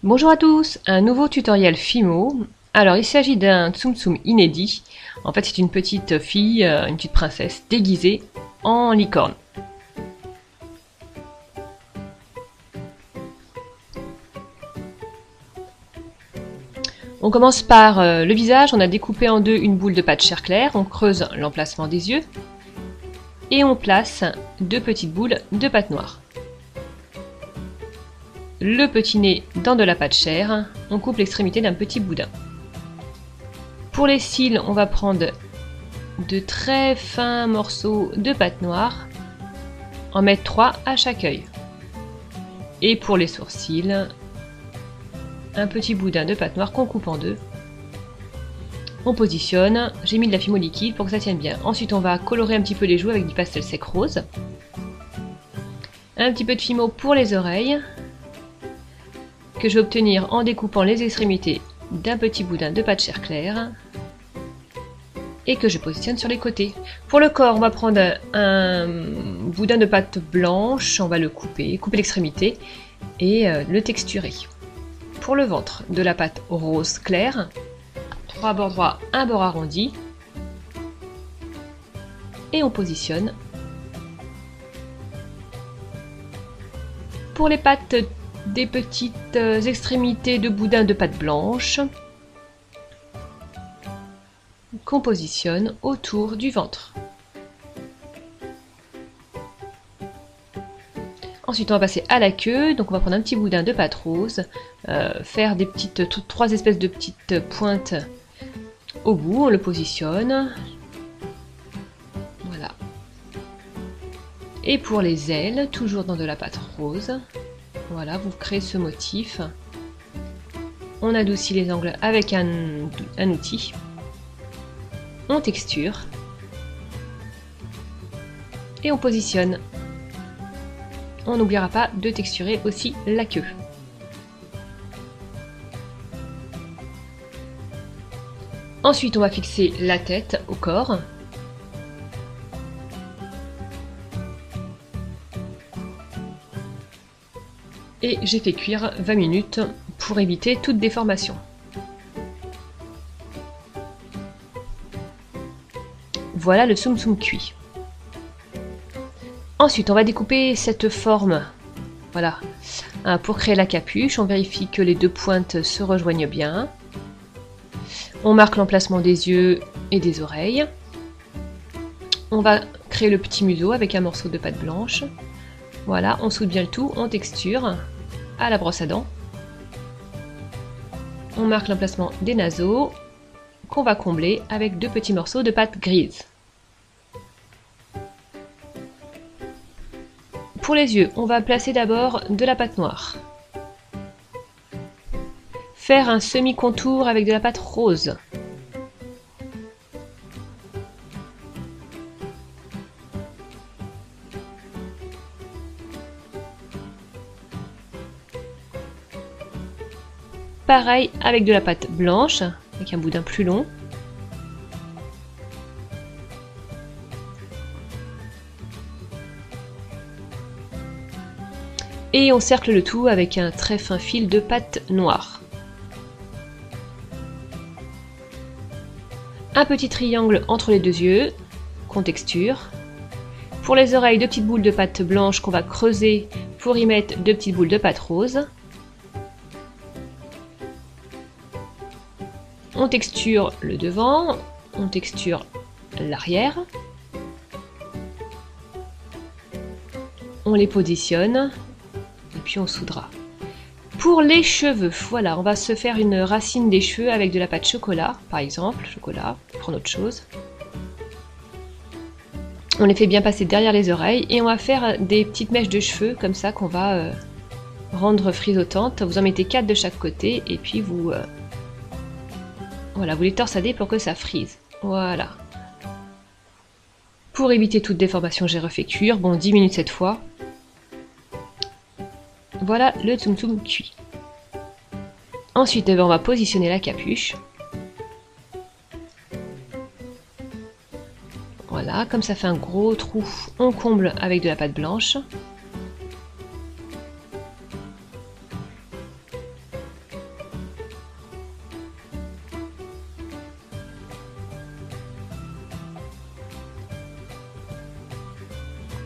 Bonjour à tous, un nouveau tutoriel Fimo. Alors il s'agit d'un Tsum Tsum inédit. En fait c'est une petite fille, une petite princesse déguisée en licorne. On commence par le visage, on a découpé en deux une boule de pâte chair claire, on creuse l'emplacement des yeux et on place deux petites boules de pâte noire. Le petit nez dans de la pâte chair, on coupe l'extrémité d'un petit boudin. Pour les cils, on va prendre de très fins morceaux de pâte noire, en mettre 3 à chaque œil. Et pour les sourcils, un petit boudin de pâte noire qu'on coupe en deux. On positionne, j'ai mis de la Fimo liquide pour que ça tienne bien. Ensuite on va colorer un petit peu les joues avec du pastel sec rose. Un petit peu de Fimo pour les oreilles, que je vais obtenir en découpant les extrémités d'un petit boudin de pâte chair claire et que je positionne sur les côtés. Pour le corps, on va prendre un boudin de pâte blanche, on va le couper l'extrémité et le texturer. Pour le ventre, de la pâte rose claire, 3 bords droits, un bord arrondi et on positionne. Pour les pattes, des petites extrémités de boudin de pâte blanche qu'on positionne autour du ventre. Ensuite on va passer à la queue, donc on va prendre un petit boudin de pâte rose, faire des petites 3 espèces de petites pointes au bout, on le positionne. Voilà. Et pour les ailes, toujours dans de la pâte rose. Voilà, vous créez ce motif. On adoucit les angles avec un outil. On texture. Et on positionne. On n'oubliera pas de texturer aussi la queue. Ensuite, on va fixer la tête au corps. Et j'ai fait cuire 20 minutes pour éviter toute déformation. Voilà le Tsum Tsum cuit. Ensuite, on va découper cette forme. Voilà. Pour créer la capuche, on vérifie que les deux pointes se rejoignent bien. On marque l'emplacement des yeux et des oreilles. On va créer le petit museau avec un morceau de pâte blanche. Voilà, on soude bien le tout, on texture à la brosse à dents. On marque l'emplacement des naseaux qu'on va combler avec deux petits morceaux de pâte grise. Pour les yeux, on va placer d'abord de la pâte noire. Faire un semi-contour avec de la pâte rose. Pareil avec de la pâte blanche, avec un boudin plus long. Et on cercle le tout avec un très fin fil de pâte noire. Un petit triangle entre les deux yeux, qu'on texture. Pour les oreilles, deux petites boules de pâte blanche qu'on va creuser pour y mettre deux petites boules de pâte rose. On texture le devant, on texture l'arrière. On les positionne et puis on soudera. Pour les cheveux, voilà, on va se faire une racine des cheveux avec de la pâte chocolat, par exemple, chocolat, prendre autre chose. On les fait bien passer derrière les oreilles et on va faire des petites mèches de cheveux comme ça qu'on va rendre frisottantes. Vous en mettez 4 de chaque côté et puis vous voilà, vous les torsadez pour que ça frise. Voilà. Pour éviter toute déformation, j'ai refait cuire. Bon, 10 minutes cette fois. Voilà le Tsum Tsum cuit. Ensuite, on va positionner la capuche. Voilà, comme ça fait un gros trou, on comble avec de la pâte blanche.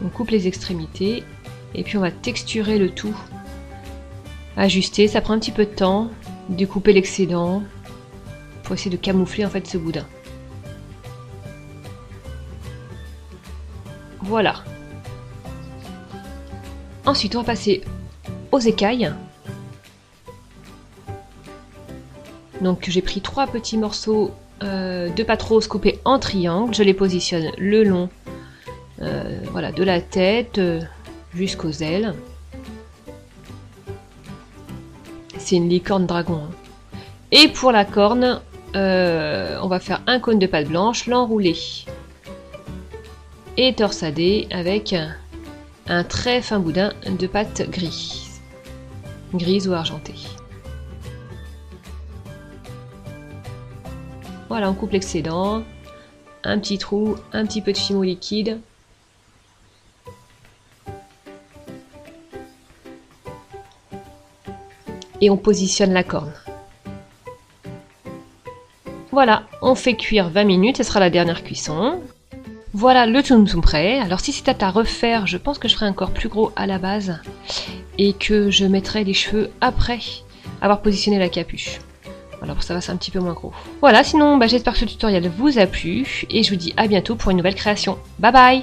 On coupe les extrémités et puis on va texturer le tout. Ajuster, ça prend un petit peu de temps. Découper l'excédent pour essayer de camoufler en fait ce boudin. Voilà. Ensuite, on va passer aux écailles. Donc j'ai pris 3 petits morceaux de pâte rose coupés en triangle. Je les positionne le long voilà, de la tête jusqu'aux ailes. C'est une licorne dragon. Hein. Et pour la corne, on va faire un cône de pâte blanche, l'enrouler et torsader avec un très fin boudin de pâte grise ou argentée. Voilà, on coupe l'excédent, un petit trou, un petit peu de fimo liquide. Et on positionne la corne. Voilà, on fait cuire 20 minutes, ce sera la dernière cuisson. Voilà le tsum tsum prêt. Alors si c'est à refaire, je pense que je ferai un corps plus gros à la base et que je mettrai les cheveux après avoir positionné la capuche. Voilà, pour ça c'est un petit peu moins gros. Voilà, sinon j'espère que ce tutoriel vous a plu et je vous dis à bientôt pour une nouvelle création. Bye bye!